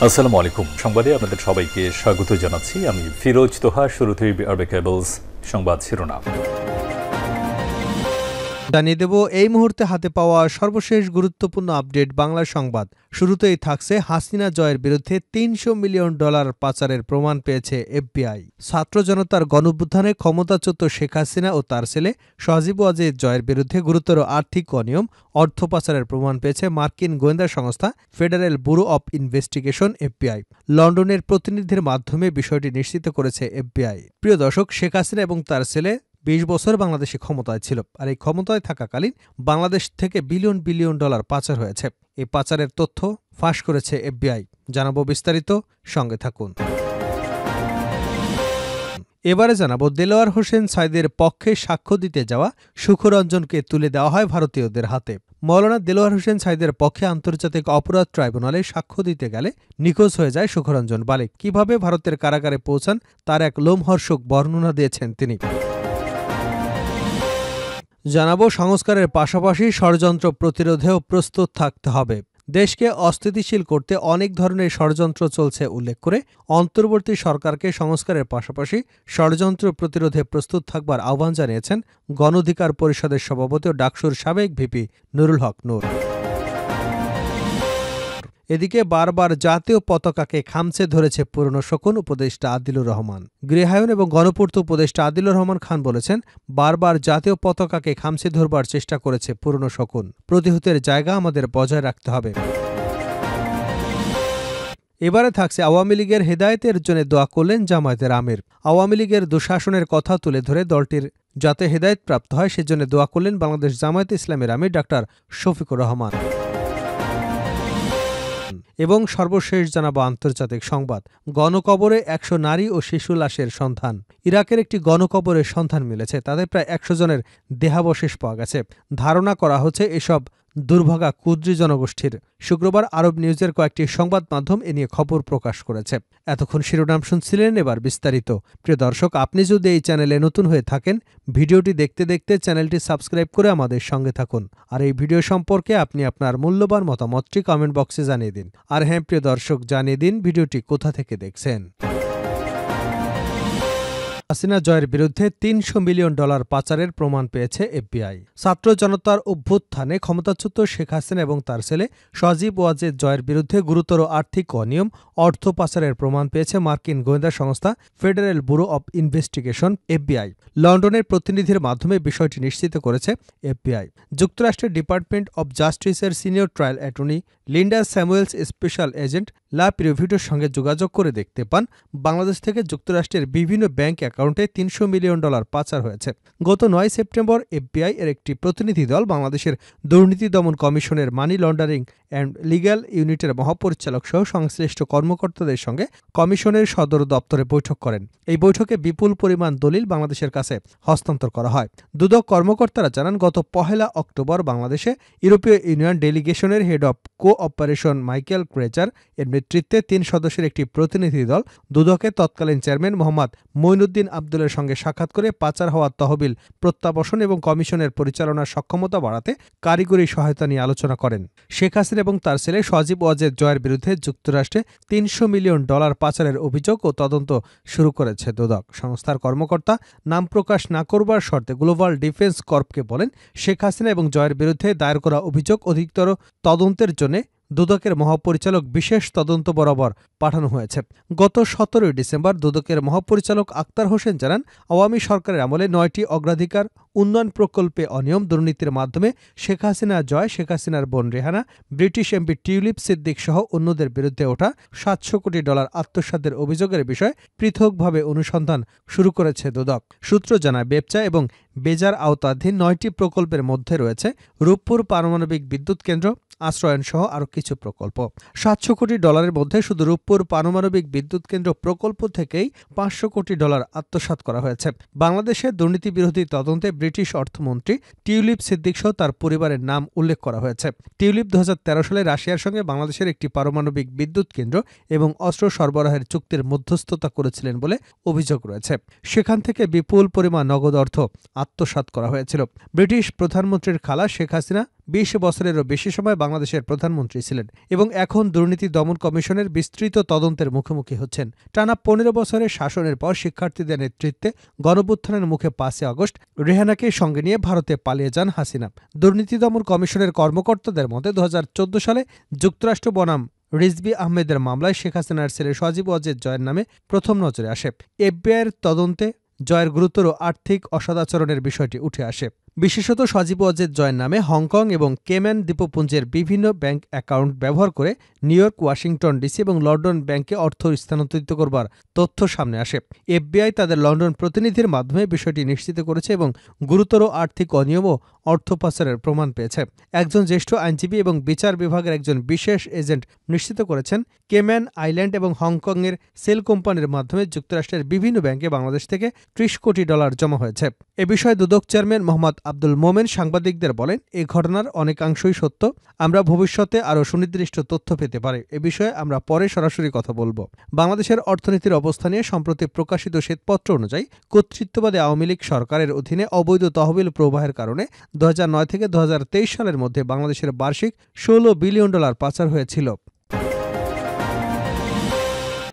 আসসালামু আলাইকুম। সংবাদে আপনাদের সবাইকে স্বাগত জানাচ্ছি। আমি ফিরোজ তোহা। শুরুতেই আরবে কেবলস সংবাদ শিরোনাম জানিয়ে দেব এই মুহূর্তে হাতে পাওয়া সর্বশেষ গুরুত্বপূর্ণ আপডেট বাংলা সংবাদ। শুরুতেই থাকছে হাসিনা জয়ের বিরুদ্ধে $300 মিলিয়ন পাচারের প্রমাণ পেয়েছে এফবিআই। ছাত্র জনতার গণঅভ্যুত্থানে ক্ষমতাচ্যুত শেখ হাসিনা ও তার ছেলে সজীব ওয়াজেদ জয়ের বিরুদ্ধে গুরুতর আর্থিক অনিয়ম, অর্থ পাচারের প্রমাণ পেয়েছে মার্কিন গোয়েন্দা সংস্থা federal bureau of investigation FBI. লন্ডনের প্রতিনিধির মাধ্যমে বিষয়টি নিশ্চিত করেছে এফবিআই। প্রিয় দর্শক, শেখ হাসিনা এবং তার ছেলে ২০ বছর বাংলাদেশে ক্ষমতায় ছিল, আর এই ক্ষমতায় থাকাকালীন বাংলাদেশ থেকে বিলিয়ন বিলিয়ন ডলার পাচার হয়েছে। এই পাচারের তথ্য ফাঁস করেছে এফবিআই। জানাবো বিস্তারিত, সঙ্গে থাকুন। এবারে জানাবো দেলোয়ার হোসেন সাঈদের পক্ষে সাক্ষ্য দিতে যাওয়া সুখরঞ্জনকে তুলে দেওয়া হয় ভারতীয়দের হাতে। মওলানা দেলোয়ার হোসেন সাঈদের পক্ষে আন্তর্জাতিক অপরাধ ট্রাইব্যুনালে সাক্ষ্য দিতে গেলে নিখোঁজ হয়ে যায় সুখরঞ্জন বালিক। কিভাবে ভারতের কারাগারে পৌঁছান তার এক লোমহর্ষক বর্ণনা দিয়েছেন তিনি। জানাবো সংস্কারের পাশাপাশি ষড়যন্ত্র প্রতিরোধেও প্রস্তুত থাকতে হবে। দেশকে অস্থিতিশীল করতে অনেক ধরনের ষড়যন্ত্র চলছে উল্লেখ করে অন্তর্বর্তী সরকারকে সংস্কারের পাশাপাশি ষড়যন্ত্র প্রতিরোধে প্রস্তুত থাকবার আহ্বান জানিয়েছেন গণ অধিকার পরিষদের সভাপতি ও ডাকসুর সাবেক ভিপি নুরুল হক নূর। এদিকে বারবার জাতীয় পতাকাকে খামচে ধরেছে পুরনো শকুন উপদেষ্টা আদিলুর রহমান। গৃহায়ন এবং গণপূর্ত উপদেষ্টা আদিলুর রহমান খান বলেছেন, বারবার জাতীয় পতাকাকে খামচে ধরবার চেষ্টা করেছে পুরনো শকুন। প্রতিহতের জায়গা আমাদের বজায় রাখতে হবে। এবারে থাকছে আওয়ামী লীগের হেদায়েতের জন্য দোয়া করলেন জামায়াতের আমির। আওয়ামী লীগের দুঃশাসনের কথা তুলে ধরে দলটির যাতে হেদায়েত প্রাপ্ত হয় সেজন্য দোয়া করলেন বাংলাদেশ জামায়াতে ইসলামের আমির ডাক্তার শফিকুর রহমান। এবং সর্বশেষ জানাবো আন্তর্জাতিক সংবাদ। গণকবরে ১০০ নারী ও শিশু লাশের সন্ধান। ইরাকের একটি গণকবরের সন্ধান মিলেছে, তাদের প্রায় ১০০ জনের দেহাবশেষ পাওয়া গেছে। ধারণা করা হচ্ছে এসব দুর্ভাগা কুর্দি জনগোষ্ঠীর। শুক্রবার আরব নিউজের কয়েকটি সংবাদ মাধ্যম এ নিয়ে খবর প্রকাশ করেছে। এতক্ষণ শিরোনাম শুনছিলেন, এবার বিস্তারিত। প্রিয় দর্শক, আপনি যদি এই চ্যানেলে নতুন হয়ে থাকেন, ভিডিওটি দেখতে দেখতে চ্যানেলটি সাবস্ক্রাইব করে আমাদের সঙ্গে থাকুন। আর এই ভিডিও সম্পর্কে আপনি আপনার মূল্যবান মতামতটি কমেন্ট বক্সে জানিয়ে দিন। আর হ্যাঁ প্রিয় দর্শক, জানিয়ে দিন ভিডিওটি কোথা থেকে দেখছেন। হাসিনা জয়ের বিরুদ্ধে $300 মিলিয়ন পাচারের প্রমাণ পেয়েছে এফবিআই। ছাত্র জনতার অভ্যুত্থানে ক্ষমতাচ্যুত শেখ হাসিনা এবং তার ছেলে সজীব ওয়াজেদ জয়ের বিরুদ্ধে গুরুতর আর্থিক অনিয়ম, অর্থ পাচারের প্রমাণ পেয়েছে মার্কিন গোয়েন্দা সংস্থা federal bureau of investigation FBI. লন্ডনের প্রতিনিধির মাধ্যমে বিষয়টি নিশ্চিত করেছে এফবিআই। যুক্তরাষ্ট্রের ডিপার্টমেন্ট অব জাস্টিসের senior trial attorney Linda Samuels special agent La প্রিভিটোর সঙ্গে যোগাযোগ করে দেখতে পান বাংলাদেশ থেকে যুক্তরাষ্ট্রের বিভিন্ন ব্যাংক অ্যাকাউন্টে $300 মিলিয়ন পাচার হয়েছে। গত ৯ সেপ্টেম্বর এফবিআই এর একটি প্রতিনিধি দল বাংলাদেশের দুর্নীতি দমন কমিশনের মানি লন্ডারিং অ্যান্ড লিগ্যাল ইউনিটের মহাপরিচালক সহ সংশ্লিষ্ট কর্মকর্তাদের সঙ্গে কমিশনের সদর দপ্তরে বৈঠক করেন। এই বৈঠকে বিপুল পরিমাণ দলিল বাংলাদেশের কাছে হস্তান্তর করা হয়। দুদক কর্মকর্তারা জানান, গত ১ অক্টোবর বাংলাদেশে ইউরোপীয় ইউনিয়ন ডেলিগেশনের head of cooperation Michael Krejza এর নেতৃত্বে ৩ সদস্যের একটি প্রতিনিধি দল দুদকের তৎকালীন চেয়ারম্যান মোহাম্মদ মঈনুদ্দিন আবদুলের সঙ্গে সাক্ষাৎ করে পাচার হওয়া তহবিল প্রত্যাবর্ষণ এবং কমিশনের পরিচালনার সক্ষমতা বাড়াতে কারিগরি সহায়তা নিয়ে আলোচনা করেন। শেখ হাসিনা এবং তার ছেলে সজীব ওয়াজেদ জয়ের বিরুদ্ধে যুক্তরাষ্ট্রে $300 মিলিয়ন পাচারের অভিযোগ ও তদন্ত শুরু করেছে দুদক। সংস্থার কর্মকর্তা নাম প্রকাশ না করবার শর্তে গ্লোবাল ডিফেন্স কর্পকে বলেন, শেখ হাসিনা এবং জয়ের বিরুদ্ধে দায়ের করা অভিযোগ অধিকতর তদন্তের জন্য দুদকের মহাপরিচালক বিশেষ তদন্ত বরাবর পাঠানো হয়েছে। গত ১৭ ডিসেম্বর দুদকের মহাপরিচালক আক্তার হোসেন জানান, আওয়ামী সরকারের আমলে ৯টি অগ্রাধিকার উন্নয়ন প্রকল্পে অনিয়ম, দুর্নীতির মাধ্যমে শেখ হাসিনা জয়, শেখ হাসিনার বোন Rehana, British MP tulip Siddique সহ অন্যদের বিরুদ্ধে ওঠা $৭০০ কোটি আত্মসাতের অভিযোগের বিষয়ে পৃথকভাবে অনুসন্ধান শুরু করেছে দুদক। সূত্র জানায়, বেপচা এবং বেজার আওতাধীন ৯টি প্রকল্পের মধ্যে রয়েছে রূপপুর পারমাণবিক বিদ্যুৎ কেন্দ্র, আশ্রয়ন সহ আরও কিছু প্রকল্প। $৭০০ কোটি মধ্যে শুধু রূপপুর পারমাণবিক বিদ্যুৎ কেন্দ্র প্রকল্প থেকেই $৫০০ কোটি আত্মসাৎ করা হয়েছে। বাংলাদেশের দুর্নীতি বিরোধী তদন্তে ব্রিটিশ অর্থমন্ত্রী টিউলিপ সিদ্দিক সহ তার পরিবারের নাম উল্লেখ করা হয়েছে। টিউলিপ ২০১৩ সালে রাশিয়ার সঙ্গে বাংলাদেশের একটি পারমাণবিক বিদ্যুৎ কেন্দ্র এবং অস্ত্র সরবরাহের চুক্তির মধ্যস্থতা করেছিলেন বলে অভিযোগ রয়েছে। সেখান থেকে বিপুল পরিমাণ নগদ অর্থ আত্মসাৎ করা হয়েছিল। ব্রিটিশ প্রধানমন্ত্রীর খালা শেখ হাসিনা ২০ বছরেরও বেশি সময় বাংলাদেশের প্রধানমন্ত্রী ছিলেন এবং এখন দুর্নীতি দমন কমিশনের বিস্তৃত তদন্তের মুখোমুখি হচ্ছেন। টানা ১৫ বছরের শাসনের পর শিক্ষার্থীদের নেতৃত্বে গণঅভ্যুত্থানের মুখে ৫ই আগস্ট রেহানাকে সঙ্গে নিয়ে ভারতে পালিয়ে যান হাসিনা। দুর্নীতি দমন কমিশনের কর্মকর্তাদের মতে ২০১৪ সালে যুক্তরাষ্ট্র বনাম রিজভী আহমেদের মামলায় শেখ হাসিনার ছেলে সজীব ওয়াজেদ জয়ের নামে প্রথম নজরে আসে। এফবিআইয়ের তদন্তে জয়ের গুরুতর আর্থিক অসদাচরণের বিষয়টি উঠে আসে। বিশেষত সজীব ওয়াজেদ জয়ের নামে হংকং এবং কেম্যান দ্বীপপুঞ্জের বিভিন্ন ব্যাংক অ্যাকাউন্ট ব্যবহার করে নিউ ইয়র্ক, ওয়াশিংটন ডিসি এবং লন্ডন ব্যাংকে অর্থ স্থানান্তরিত করবার তথ্য সামনে আসে। এফবিআই তাদের লন্ডন প্রতিনিধির মাধ্যমে বিষয়টি নিশ্চিত করেছে এবং গুরুতর আর্থিক অনিয়ম ও অর্থ পাচারের প্রমাণ পেয়েছে। একজন জ্যেষ্ঠ আইনজীবী এবং বিচার বিভাগের একজন বিশেষ এজেন্ট নিশ্চিত করেছেন, কেম্যান আইল্যান্ড এবং হংকংয়ের সেল কোম্পানির মাধ্যমে যুক্তরাষ্ট্রের বিভিন্ন ব্যাংকে বাংলাদেশ থেকে $৩০ কোটি জমা হয়েছে। এ বিষয়ে দুদক চেয়ারম্যান মোহাম্মদ আব্দুল মোমেন সাংবাদিকদের বলেন, এই ঘটনার অনেকাংশই সত্য। আমরা ভবিষ্যতে আরও সুনির্দিষ্ট তথ্য পেতে পারি। এ বিষয়ে আমরা পরে সরাসরি কথা বলবো। বাংলাদেশের অর্থনীতির অবস্থা নিয়ে সম্প্রতি প্রকাশিত শ্বেতপত্র অনুযায়ী কর্তৃত্ববাদী আওয়ামী লীগ সরকারের অধীনে অবৈধ তহবিল প্রবাহের কারণে ২০০৯ থেকে ২০২৩ সালের মধ্যে বাংলাদেশের বার্ষিক $১৬ বিলিয়ন পাচার হয়েছিল।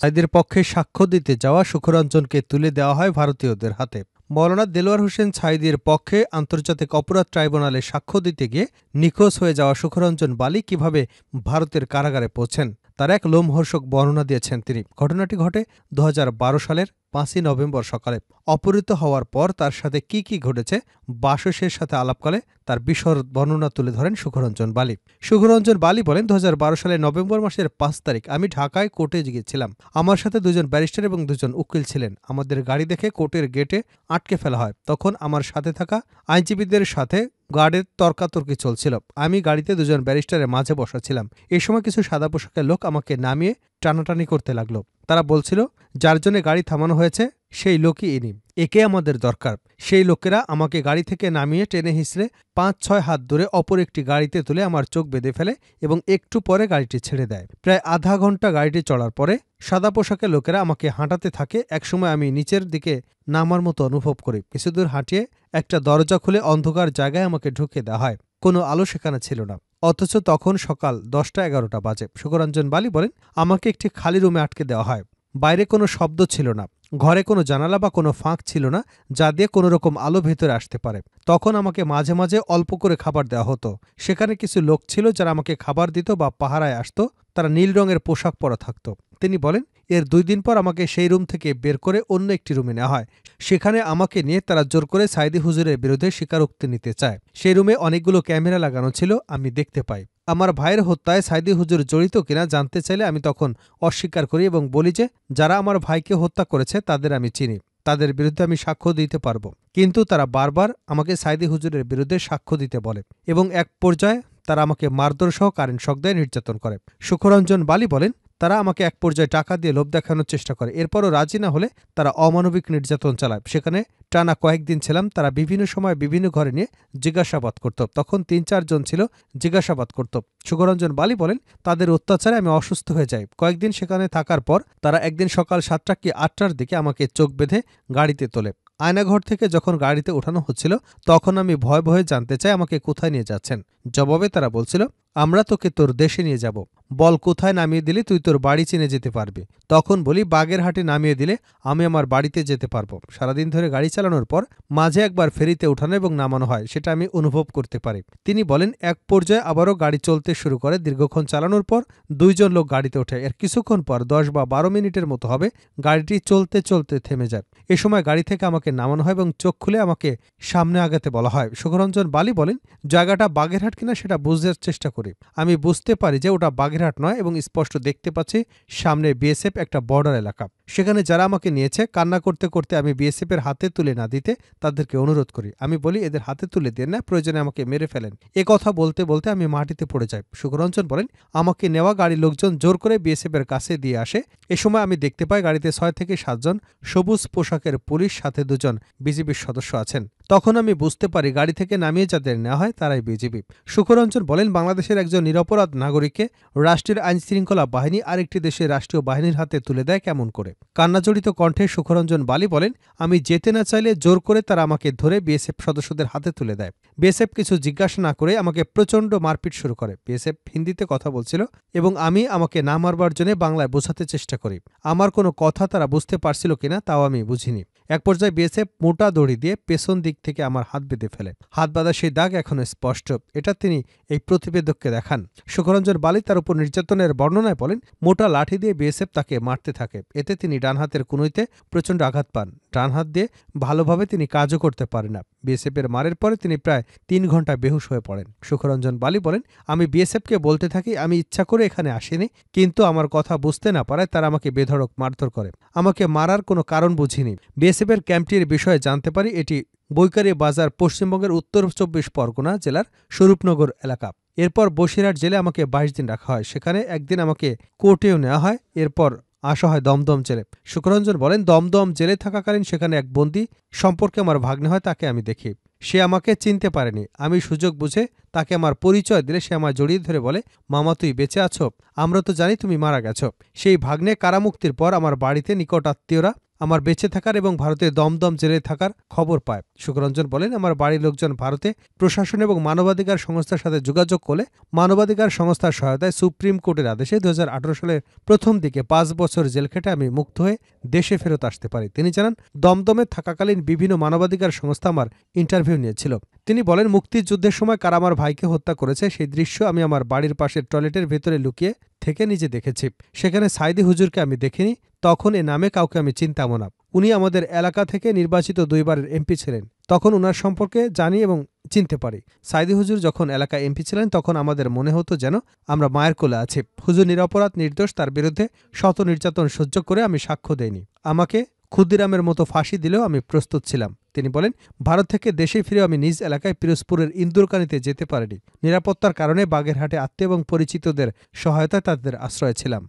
সাঈদীর পক্ষে সাক্ষ্য দিতে যাওয়া সুখরঞ্জনকে তুলে দেওয়া হয় ভারতীয়দের হাতে। মওলানা দেলোয়ার হোসেন সাঈদীর পক্ষে আন্তর্জাতিক অপরাধ ট্রাইব্যুনালে সাক্ষ্য দিতে গিয়ে নিখোঁজ হয়ে যাওয়া সুখরঞ্জন বালি কিভাবে ভারতের কারাগারে পৌঁছেন তার এক লোমহর্ষক বর্ণনা দিয়েছেন তিনি। ঘটনাটি ঘটে ২০১২ সালের ৫ই নভেম্বর সকালে। অপহৃত হওয়ার পর তার সাথে কি কি ঘটেছে বাসসের সাথে আলাপকালে তার বিশদ বর্ণনা তুলে ধরেন সুখরঞ্জন বালি। সুখরঞ্জন বালি বলেন, ২০১২ সালের নভেম্বর মাসের ৫ তারিখ আমি ঢাকায় কোর্টে গিয়েছিলাম। আমার সাথে ২জন ব্যারিস্টার এবং ২জন উকিল ছিলেন। আমাদের গাড়ি দেখে কোর্টের গেটে আটকে ফেলা হয়। তখন আমার সাথে থাকা আইনজীবীদের সাথে গার্ডের তর্কাতর্কি চলছিল। আমি গাড়িতে ২জন ব্যারিস্টারের মাঝে বসা ছিলাম। এ সময় কিছু সাদা পোশাকের লোক আমাকে নামিয়ে টানাটানি করতে লাগলো। তারা বলছিল, যার জন্য গাড়ি থামানো হয়েছে সেই লোকই ইনি, একে আমাদের দরকার। সেই লোকেরা আমাকে গাড়ি থেকে নামিয়ে টেনে হিঁচড়ে ৫-৬ হাত দূরে অপর একটি গাড়িতে তুলে আমার চোখ বেঁধে ফেলে এবং একটু পরে গাড়িটি ছেড়ে দেয়। প্রায় আধা ঘন্টা গাড়িটি চলার পরে সাদা পোশাকের লোকেরা আমাকে হাঁটাতে থাকে। একসময় আমি নিচের দিকে নামার মতো অনুভব করি। কিছুদূর হাঁটিয়ে একটা দরজা খুলে অন্ধকার জায়গায় আমাকে ঢুকে দেওয়া হয়। কোনো আলো সেখানে ছিল না, অথচ তখন সকাল ১০টা-১১টা বাজে। সুখরঞ্জন বালি বলেন, আমাকে একটি খালি রুমে আটকে দেওয়া হয়। বাইরে কোনো শব্দ ছিল না, ঘরে কোনো জানালা বা কোনো ফাঁক ছিল না যা দিয়ে কোনো রকম আলো ভেতরে আসতে পারে। তখন আমাকে মাঝে মাঝে অল্প করে খাবার দেওয়া হতো। সেখানে কিছু লোক ছিল যারা আমাকে খাবার দিত বা পাহারায় আসতো। তারা নীল রঙের পোশাক পরা থাকত। তিনি বলেন, এর ২ দিন পর আমাকে সেই রুম থেকে বের করে অন্য একটি রুমে নেওয়া হয়। সেখানে আমাকে নিয়ে তারা জোর করে সাঈদী হুজুরের বিরুদ্ধে স্বীকারোক্তি নিতে চায়। সেই রুমে অনেকগুলো ক্যামেরা লাগানো ছিল। আমি দেখতে পাই। আমার ভাইয়ের হত্যায় সাঈদী হুজুর জড়িত কিনা জানতে চাইলে আমি তখন অস্বীকার করি এবং বলি যে যারা আমার ভাইকে হত্যা করেছে তাদের আমি চিনি, তাদের বিরুদ্ধে আমি সাক্ষ্য দিতে পারবো। কিন্তু তারা বারবার আমাকে সাঈদী হুজুরের বিরুদ্ধে সাক্ষ্য দিতে বলে এবং এক পর্যায়ে তারা আমাকে মারধর সহ কারেন্ট শক দেয়, নির্যাতন করে। সুখরঞ্জন বালি বলেন, তারা আমাকে এক পর্যায়ে টাকা দিয়ে লোভ দেখানোর চেষ্টা করে। এরপরও রাজি না হলে তারা অমানবিক নির্যাতন চালায়। সেখানে টানা কয়েকদিন ছিলাম। তারা বিভিন্ন সময় বিভিন্ন ঘরে নিয়ে জিজ্ঞাসাবাদ করত। তখন ৩-৪ জন ছিল, জিজ্ঞাসাবাদ করত। সুখরঞ্জন বালি বলেন, তাদের অত্যাচারে আমি অসুস্থ হয়ে যাই। কয়েকদিন সেখানে থাকার পর তারা একদিন সকাল ৭টা কি ৮টার দিকে আমাকে চোখ বেঁধে গাড়িতে তোলে। আয়নাঘর থেকে যখন গাড়িতে ওঠানো হচ্ছিল তখন আমি ভয়ে ভয়ে জানতে চাই আমাকে কোথায় নিয়ে যাচ্ছেন। জবাবে তারা বলছিল, আমরা তোকে তোর দেশে নিয়ে যাব। বল কোথায় নামিয়ে দিলে তুই তোর বাড়ি চিনে যেতে পারবি। তখন বলি, বাগেরহাটে নামিয়ে দিলে আমি আমার বাড়িতে যেতে পারবো। সারাদিন ধরে গাড়ি চালানোর পর মাঝে একবার ফেরিতে ওঠানো এবং নামানো হয়, সেটা আমি অনুভব করতে পারি। তিনি বলেন, এক পর্যায়ে আবারও গাড়ি চলতে শুরু করে। দীর্ঘক্ষণ চালানোর পর ২ জন লোক গাড়িতে ওঠে। এর কিছুক্ষণ পর ১০ বা ১২ মিনিটের মতো হবে গাড়িটি চলতে চলতে থেমে যায়। এ সময় গাড়ি থেকে আমাকে নামানো হয় এবং চোখ খুলে আমাকে সামনে আগাতে বলা হয়। সুখরঞ্জন বালি বলেন, জায়গাটা বাগেরহাট কিনা সেটা বুঝতে চেষ্টা করি। আমি বুঝতে পারি যে ওটা বাগেরহাট নয় এবং স্পষ্ট দেখতে পাচ্ছি সামনে বিএসএফ একটা বর্ডার এলাকা। সেখানে যারা আমাকে নিয়েছে কান্না করতে করতে আমি বিএসএফ এর হাতে তুলে না দিতে তাদেরকে অনুরোধ করি। আমি বলি, এদের হাতে তুলে দেন না, প্রয়োজনে আমাকে মেরে ফেলেন। এ কথা বলতে বলতে আমি মাটিতে পড়ে যাই। সুখরঞ্জন বলেন, আমাকে নেওয়া গাড়ির লোকজন জোর করে বিএসএফ এর কাছে দিয়ে আসে। এ সময় আমি দেখতে পাই গাড়িতে ৬ থেকে ৭ জন সবুজ পোশাকের পুলিশ, সাথে ২ জন বিজিবির সদস্য আছেন। তখন আমি বুঝতে পারি গাড়ি থেকে নামিয়ে যাদের নেওয়া হয় তারাই বিজিবি। সুখরঞ্জন বলেন, বাংলাদেশের একজন নিরপরাধ নাগরিককে রাষ্ট্রের আইনশৃঙ্খলা বাহিনী আরেকটি দেশের রাষ্ট্রীয় বাহিনীর হাতে তুলে দেয় কেমন করে। কান্নাজড়িত কণ্ঠে সুখরঞ্জন বালি বলেন, আমি যেতে না চাইলে জোর করে তারা আমাকে ধরে বিএসএফ সদস্যদের হাতে তুলে দেয়। বিএসএফ কিছু জিজ্ঞাসা না করে আমাকে প্রচণ্ড মারপিট শুরু করে। বিএসএফ হিন্দিতে কথা বলছিল এবং আমি আমাকে না মারবার জন্য বাংলায় বোঝাতে চেষ্টা করি। আমার কোনো কথা তারা বুঝতে পারছিল কিনা তাও আমি বুঝিনি। এক পর্যায়ে বিএসএফ মোটা দড়ি দিয়ে পেছন দিক থেকে আমার হাত বেঁধে ফেলে। হাত বাঁধা সেই দাগ এখনো স্পষ্ট। এটা তিনি এই প্রতিবেদককে দেখান। সুখরঞ্জন বালি তার উপর নির্যাতনের বর্ণনায় বলেন, মোটা লাঠি দিয়ে বিএসএফ তাকে মারতে থাকে। এতে তিনি ডান হাতের কনুইতে প্রচণ্ড আঘাত পান। ডান হাত দিয়ে ভালোভাবে তিনি কাজও করতে পারেন না। বিএসএফের মারের পরে তিনি প্রায় ৩ ঘন্টা বেহুশ হয়ে পড়েন। সুখরঞ্জন বালি বলেন, আমি বিএসএফকে বলতে থাকি আমি ইচ্ছা করে এখানে আসিনি, কিন্তু আমার কথা বুঝতে না পারায় তারা আমাকে বেধড়ক মারধর করে। আমাকে মারার কোনো কারণ বুঝিনি। বিএসএফের ক্যাম্পটির বিষয়ে জানতে পারি এটি বৈকারি বাজার, পশ্চিমবঙ্গের উত্তর ২৪ পরগনা জেলার স্বরূপনগর এলাকা। এরপর বসিরহাট জেলে আমাকে ২২ দিন রাখা হয়। সেখানে একদিন আমাকে কোর্টেও নেওয়া হয়। এরপর আসা হয় দমদম জেলে। সুখরঞ্জন বলেন, দমদম জেলে থাকাকালীন সেখানে এক বন্দী সম্পর্কে আমার ভাগ্নে হয়, তাকে আমি দেখি। সে আমাকে চিনতে পারেনি। আমি সুযোগ বুঝে তাকে আমার পরিচয় দিলে সে আমায় জড়িয়ে ধরে বলে, মামা তুই বেঁচে আছো? আমরা তো জানি তুমি মারা গেছো। সেই ভাগ্নে কারামুক্তির পর আমার বাড়িতে নিকট আত্মীয়রা আমার বেঁচে থাকার এবং ভারতে দমদম জেলে থাকার খবর পায়। সুখরঞ্জন বলেন, আমার বাড়ির লোকজন ভারতে প্রশাসন এবং মানবাধিকার সংস্থার সাথে যোগাযোগ করলে মানবাধিকার সংস্থার সহায়তায় সুপ্রিম কোর্টের আদেশে ২০১৮ সালের প্রথম দিকে ৫ বছর জেল খেটে আমি মুক্ত হয়ে দেশে ফেরত আসতে পারি। তিনি জানান, দমদমে থাকাকালীন বিভিন্ন মানবাধিকার সংস্থা আমার ইন্টারভিউ নিয়েছিল। তিনি বলেন, মুক্তিযুদ্ধের সময় কারা আমার ভাইকে হত্যা করেছে সেই দৃশ্য আমি আমার বাড়ির পাশের টয়লেটের ভেতরে লুকিয়ে থেকে নিজে দেখেছি। সেখানে সাইদি হুজুরকে আমি দেখিনি। তখন এ নামে কাউকে আমি চিনতামও না। উনি আমাদের এলাকা থেকে নির্বাচিত ২ বারের এমপি ছিলেন। তখন উনার সম্পর্কে জানি এবং চিনতে পারি। সাইদি হুজুর যখন এলাকায় এমপি ছিলেন তখন আমাদের মনে হতো যেন আমরা মায়ের কোলে আছি। হুজুর নিরপরাধ, নির্দোষ, তার বিরুদ্ধে শত নির্যাতন সহ্য করে আমি সাক্ষ্য দেইনি। আমাকে ক্ষুদিরামের মতো ফাঁসি দিলেও আমি প্রস্তুত ছিলাম। তিনি বলেন, ভারত থেকে দেশে ফিরে আমি নিজ এলাকায় পিরোজপুরের ইন্দুরকানীতে যেতে পারিনি। নিরাপত্তার কারণে বাগেরহাটে আত্মীয় এবং পরিচিতদের সহায়তায় তাদের আশ্রয় ছিলাম।